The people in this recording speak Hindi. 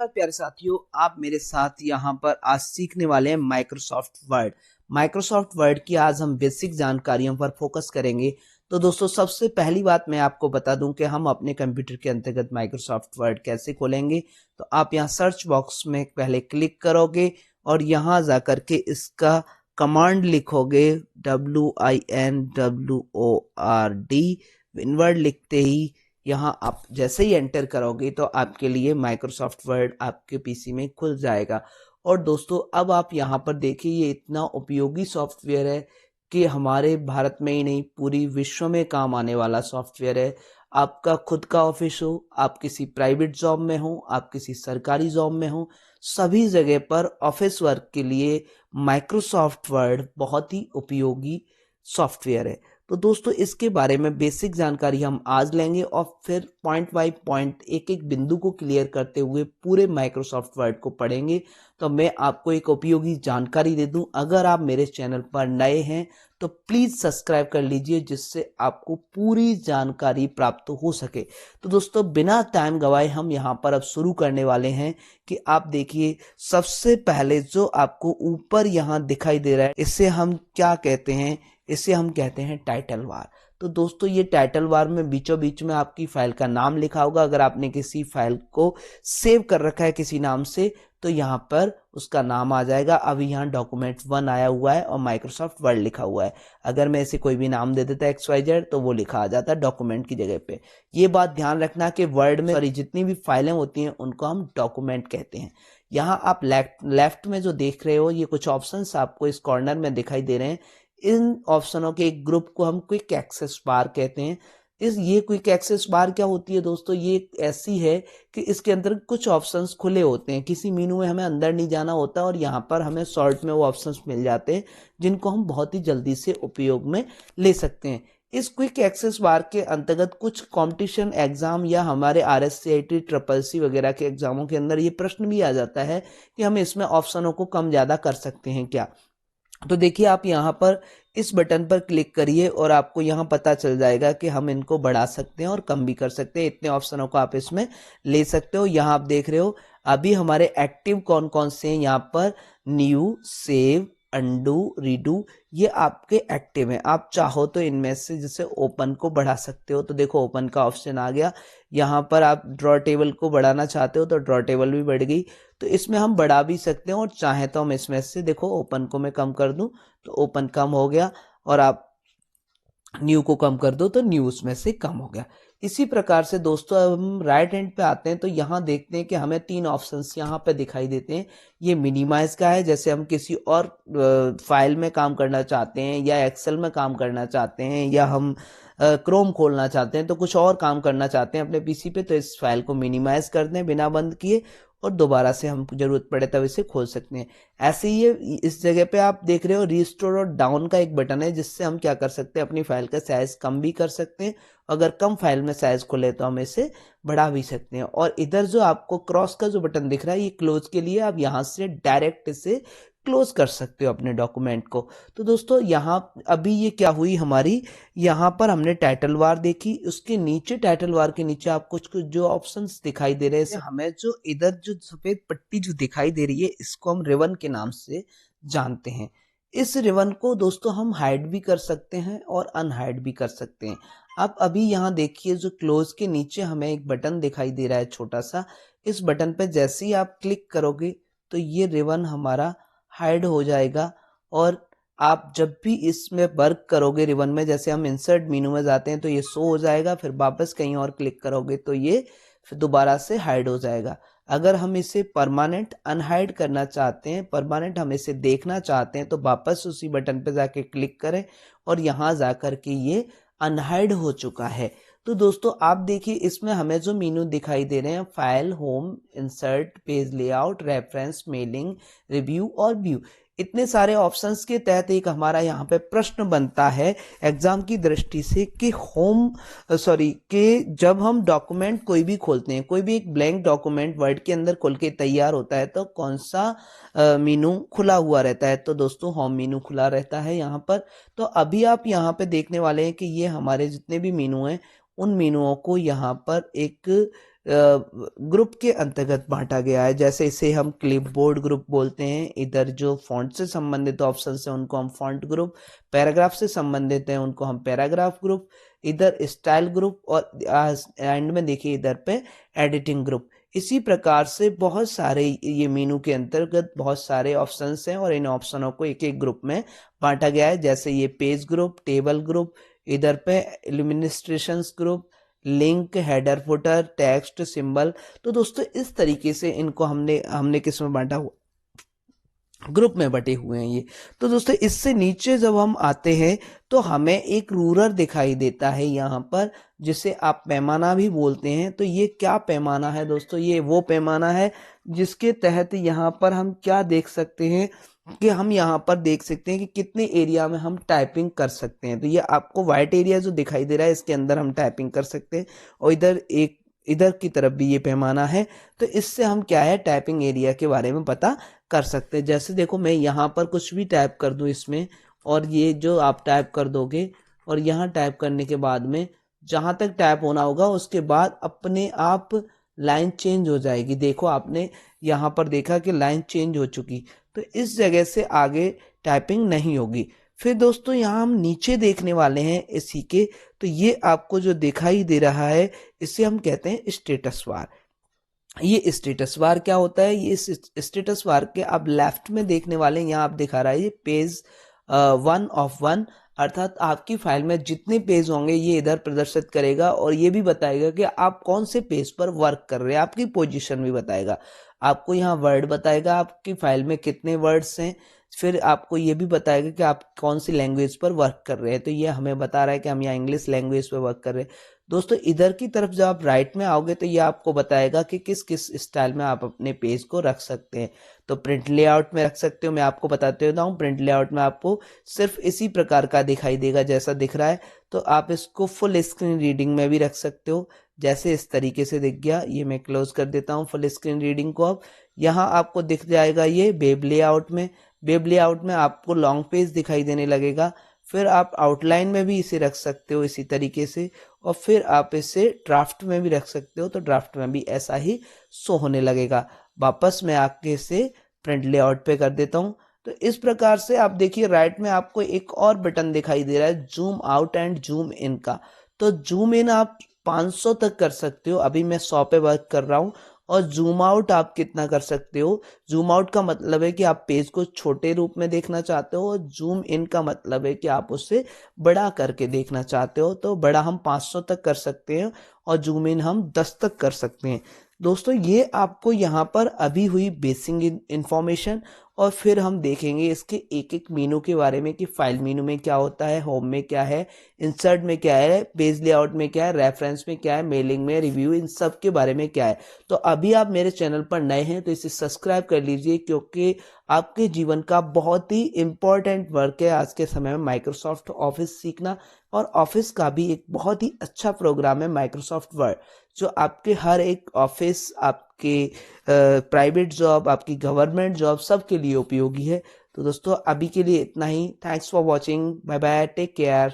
नमस्कार प्यारे साथियों, आप मेरे साथ यहाँ पर आज सीखने वाले हैं माइक्रोसॉफ्ट वर्ड। माइक्रोसॉफ्ट वर्ड की आज हम बेसिक जानकारियों पर फोकस करेंगे। तो दोस्तों, सबसे पहली बात मैं आपको बता दूं कि हम अपने कंप्यूटर के अंतर्गत माइक्रोसॉफ्ट वर्ड कैसे खोलेंगे। तो आप यहाँ सर्च बॉक्स में पहले क्लिक करोगे और यहाँ जाकर के इसका कमांड लिखोगे WINWORD। विनवर्ड लिखते ही यहाँ आप जैसे ही एंटर करोगे तो आपके लिए माइक्रोसॉफ्ट वर्ड आपके पीसी में खुल जाएगा। और दोस्तों, अब आप यहाँ पर देखिए, ये इतना उपयोगी सॉफ्टवेयर है कि हमारे भारत में ही नहीं पूरी विश्व में काम आने वाला सॉफ्टवेयर है। आपका खुद का ऑफिस हो, आप किसी प्राइवेट जॉब में हो, आप किसी सरकारी जॉब में हो, सभी जगह पर ऑफिस वर्क के लिए माइक्रोसॉफ्ट वर्ड बहुत ही उपयोगी सॉफ्टवेयर है। तो दोस्तों, इसके बारे में बेसिक जानकारी हम आज लेंगे और फिर पॉइंट बाय पॉइंट एक एक बिंदु को क्लियर करते हुए पूरे माइक्रोसॉफ्ट वर्ड को पढ़ेंगे। तो मैं आपको एक उपयोगी जानकारी दे दूं, अगर आप मेरे चैनल पर नए हैं तो प्लीज सब्सक्राइब कर लीजिए, जिससे आपको पूरी जानकारी प्राप्त हो सके। तो दोस्तों, बिना टाइम गवाए हम यहाँ पर अब शुरू करने वाले हैं कि आप देखिए, सबसे पहले जो आपको ऊपर यहाँ दिखाई दे रहा है, इसे हम क्या कहते हैं? इसे हम कहते हैं टाइटल बार। तो दोस्तों, ये टाइटल बार में बीचों बीच में आपकी फाइल का नाम लिखा होगा। अगर आपने किसी फाइल को सेव कर रखा है किसी नाम से, तो यहाँ पर उसका नाम आ जाएगा। अभी यहाँ डॉक्यूमेंट 1 आया हुआ है और माइक्रोसॉफ्ट वर्ड लिखा हुआ है। अगर मैं इसे कोई भी नाम दे देता XYZ तो वो लिखा आ जाता है डॉक्यूमेंट की जगह पे। ये बात ध्यान रखना कि वर्ड में जितनी भी फाइलें होती हैं उनको हम डॉक्यूमेंट कहते हैं। यहाँ आप लेफ्ट में जो देख रहे हो, ये कुछ ऑप्शंस आपको इस कॉर्नर में दिखाई दे रहे हैं। इन ऑप्शनों के एक ग्रुप को हम क्विक एक्सेस बार कहते हैं। ये क्विक एक्सेस बार क्या होती है दोस्तों? ये ऐसी है कि इसके अंदर कुछ ऑप्शंस खुले होते हैं, किसी मेनू में हमें अंदर नहीं जाना होता और यहाँ पर हमें शॉर्ट में वो ऑप्शंस मिल जाते हैं जिनको हम बहुत ही जल्दी से उपयोग में ले सकते हैं। इस क्विक एक्सेस बार के अंतर्गत कुछ कंपटीशन एग्जाम या हमारे RSCIT SSC वगैरह के एग्जामों के अंदर ये प्रश्न भी आ जाता है कि हम इसमें ऑप्शनों को कम ज्यादा कर सकते हैं क्या। तो देखिए, आप यहाँ पर इस बटन पर क्लिक करिए और आपको यहाँ पता चल जाएगा कि हम इनको बढ़ा सकते हैं और कम भी कर सकते हैं। इतने ऑप्शनों को आप इसमें ले सकते हो। यहाँ आप देख रहे हो अभी हमारे एक्टिव कौन कौन से हैं। यहाँ पर न्यू, सेव, अंडू, रीडू, ये आपके एक्टिव हैं। आप चाहो तो इनमें से जैसे ओपन को बढ़ा सकते हो। तो देखो, ओपन का ऑप्शन आ गया। यहाँ पर आप ड्रॉ टेबल को बढ़ाना चाहते हो तो ड्रॉ टेबल भी बढ़ गई। तो इसमें हम बढ़ा भी सकते हैं और चाहे तो हम इसमें से, देखो ओपन को मैं कम कर दूं तो ओपन कम हो गया, और आप न्यू को कम कर दो तो न्यू उसमें से कम हो गया। इसी प्रकार से दोस्तों, अब हम राइट हैंड पे आते हैं तो यहाँ देखते हैं कि हमें 3 ऑप्शंस यहाँ पे दिखाई देते हैं। ये मिनिमाइज का है, जैसे हम किसी और फाइल में काम करना चाहते हैं या एक्सेल में काम करना चाहते हैं या हम क्रोम खोलना चाहते हैं, तो कुछ और काम करना चाहते हैं अपने पीसी पे, तो इस फाइल को मिनिमाइज कर दें बिना बंद किए और दोबारा से हमको जरूरत पड़े तब इसे खोल सकते हैं। ऐसे ही इस जगह पे आप देख रहे हो रिस्टोर और डाउन का एक बटन है, जिससे हम क्या कर सकते हैं, अपनी फाइल का साइज कम भी कर सकते हैं। अगर कम फाइल में साइज खोले तो हम इसे बढ़ा भी सकते हैं। और इधर जो आपको क्रॉस का जो बटन दिख रहा है, ये क्लोज के लिए, आप यहाँ से डायरेक्ट इसे क्लोज कर सकते हो अपने डॉक्यूमेंट को। तो दोस्तों, यहाँ अभी ये क्या हुई हमारी, यहाँ पर हमने टाइटल बार देखी, उसके नीचे टाइटल बार के नीचे आप कुछ कुछ जो ऑप्शंस दिखाई दे रहे हैं, हमें जो इधर जो सफेद पट्टी जो दिखाई दे रही है, इसको हम रिबन के नाम से जानते हैं। इस रिबन को दोस्तों हम हाइड भी कर सकते हैं और अनहाइड भी कर सकते हैं। आप अभी यहाँ देखिए, जो क्लोज के नीचे हमें एक बटन दिखाई दे रहा है छोटा सा, इस बटन पे जैसे ही आप क्लिक करोगे तो ये रिबन हमारा हाइड हो जाएगा। और आप जब भी इसमें वर्क करोगे रिबन में, जैसे हम इंसर्ट मेनू में जाते हैं तो ये शो हो जाएगा, फिर वापस कहीं और क्लिक करोगे तो ये फिर दोबारा से हाइड हो जाएगा। अगर हम इसे परमानेंट अनहाइड करना चाहते हैं, परमानेंट हम इसे देखना चाहते हैं, तो वापस उसी बटन पे जाके क्लिक करें और यहाँ जाकर के ये अनहाइड हो चुका है। तो दोस्तों, आप देखिए, इसमें हमें जो मेनू दिखाई दे रहे हैं, file, home, insert, page layout, reference, mailing, review और व्यू, इतने सारे ऑप्शंस के तहत एक हमारा यहाँ पे प्रश्न बनता है एग्जाम की दृष्टि से कि जब हम डॉक्यूमेंट कोई भी खोलते हैं, कोई भी एक ब्लैंक डॉक्यूमेंट वर्ड के अंदर खोल के तैयार होता है, तो कौन सा मेनू खुला हुआ रहता है? तो दोस्तों, होम मेनू खुला रहता है यहाँ पर। तो अभी आप यहाँ पे देखने वाले हैं कि ये हमारे जितने भी मेनू हैं उन मेनुओं को यहाँ पर एक ग्रुप के अंतर्गत बांटा गया है। जैसे इसे हम क्लिपबोर्ड ग्रुप बोलते हैं, इधर जो फॉन्ट से संबंधित ऑप्शन है उनको हम फॉन्ट ग्रुप, पैराग्राफ से संबंधित है उनको हम पैराग्राफ ग्रुप, इधर स्टाइल ग्रुप, और एंड में देखिए इधर पे एडिटिंग ग्रुप। इसी प्रकार से बहुत सारे ये मेनू के अंतर्गत बहुत सारे ऑप्शंस हैं और इन ऑप्शनों को एक एक ग्रुप में बांटा गया है। जैसे ये पेज ग्रुप, टेबल ग्रुप, इधर पे illuminations group, link, header, footer, text, symbol. तो दोस्तों इस तरीके से इनको हमने किस में बांटा हुआ, ग्रुप में बटे हुए हैं ये। तो दोस्तों इससे नीचे जब हम आते हैं तो हमें एक रूलर दिखाई देता है यहाँ पर, जिसे आप पैमाना भी बोलते हैं। तो ये क्या पैमाना है दोस्तों? ये वो पैमाना है जिसके तहत यहाँ पर हम क्या देख सकते हैं कि हम यहाँ पर देख सकते हैं कि कितने एरिया में हम टाइपिंग कर सकते हैं। तो ये आपको व्हाइट एरिया जो दिखाई दे रहा है इसके अंदर हम टाइपिंग कर सकते हैं, और इधर की तरफ भी ये पैमाना है। तो इससे हम क्या है, टाइपिंग एरिया के बारे में पता कर सकते हैं। जैसे देखो मैं यहाँ पर कुछ भी टाइप कर दूं इसमें, और ये जो आप टाइप कर दोगे और यहाँ टाइप करने के बाद में जहां तक टाइप होना होगा उसके बाद अपने आप लाइन चेंज हो जाएगी। देखो आपने यहाँ पर देखा कि लाइन चेंज हो चुकी, तो इस जगह से आगे टाइपिंग नहीं होगी। फिर दोस्तों यहाँ हम नीचे देखने वाले हैं इसी के, तो ये आपको जो दिखाई दे रहा है इसे हम कहते हैं स्टेटस बार। ये स्टेटस बार क्या होता है? ये स्टेटस बार के आप लेफ्ट में देखने वाले हैं, यहाँ आप दिखा रहा है ये पेज 1 अर्थात आपकी फाइल में जितने पेज होंगे ये इधर प्रदर्शित करेगा, और ये भी बताएगा कि आप कौन से पेज पर वर्क कर रहे हैं, आपकी पोजीशन भी बताएगा। आपको यहाँ वर्ड बताएगा आपकी फाइल में कितने वर्ड्स हैं, फिर आपको ये भी बताएगा कि आप कौन सी लैंग्वेज पर वर्क कर रहे हैं। तो ये हमें बता रहा है कि हम यहाँ इंग्लिश लैंग्वेज पर वर्क कर रहे हैं। दोस्तों इधर की तरफ जब आप राइट में आओगे तो ये आपको बताएगा कि किस किस स्टाइल में आप अपने पेज को रख सकते हैं। तो प्रिंट लेआउट में रख सकते हो, मैं आपको बताते होता हूँ प्रिंट लेआउट में आपको सिर्फ इसी प्रकार का दिखाई देगा जैसा दिख रहा है। तो आप इसको फुल स्क्रीन रीडिंग में भी रख सकते हो, जैसे इस तरीके से दिख गया। ये मैं क्लोज कर देता हूँ फुल स्क्रीन रीडिंग को। अब यहाँ आपको दिख जाएगा ये वेब लेआउट में। वेब लेआउट में आपको लॉन्ग पेज दिखाई देने लगेगा। फिर आप आउटलाइन में भी इसे रख सकते हो इसी तरीके से, और फिर आप इसे ड्राफ्ट में भी रख सकते हो, तो ड्राफ्ट में भी ऐसा ही शो होने लगेगा। वापस मैं आके इसे प्रिंट लेआउट पे कर देता हूँ। तो इस प्रकार से आप देखिए राइट में आपको एक और बटन दिखाई दे रहा है zoom out and zoom in का। तो जूम इन आप 500 तक कर सकते हो, अभी मैं 100 पे वर्क कर रहा हूँ। और जूम आउट आप कितना कर सकते हो? जूम आउट का मतलब है कि आप पेज को छोटे रूप में देखना चाहते हो, और जूम इन का मतलब है कि आप उसे बड़ा करके देखना चाहते हो। तो बड़ा हम 500 तक कर सकते हैं और जूम इन हम 10 तक कर सकते हैं। दोस्तों ये आपको यहाँ पर अभी हुई बेसिक इंफॉर्मेशन, और फिर हम देखेंगे इसके एक एक मेनू के बारे में कि फाइल मेनू में क्या होता है, होम में क्या है, इंसर्ट में क्या है, पेज लेआउट में क्या है, रेफरेंस में क्या है, मेलिंग में, रिव्यू, इन सब के बारे में क्या है। तो अभी आप मेरे चैनल पर नए हैं तो इसे सब्सक्राइब कर लीजिए, क्योंकि आपके जीवन का बहुत ही इंपॉर्टेंट वर्क है आज के समय में माइक्रोसॉफ्ट ऑफिस सीखना। और ऑफिस का भी एक बहुत ही अच्छा प्रोग्राम है माइक्रोसॉफ्ट वर्ड, जो आपके हर एक ऑफिस, आपके प्राइवेट जॉब, आपकी गवर्नमेंट जॉब, सबके लिए उपयोगी है। तो दोस्तों अभी के लिए इतना ही। Thanks for watching, bye bye, take care.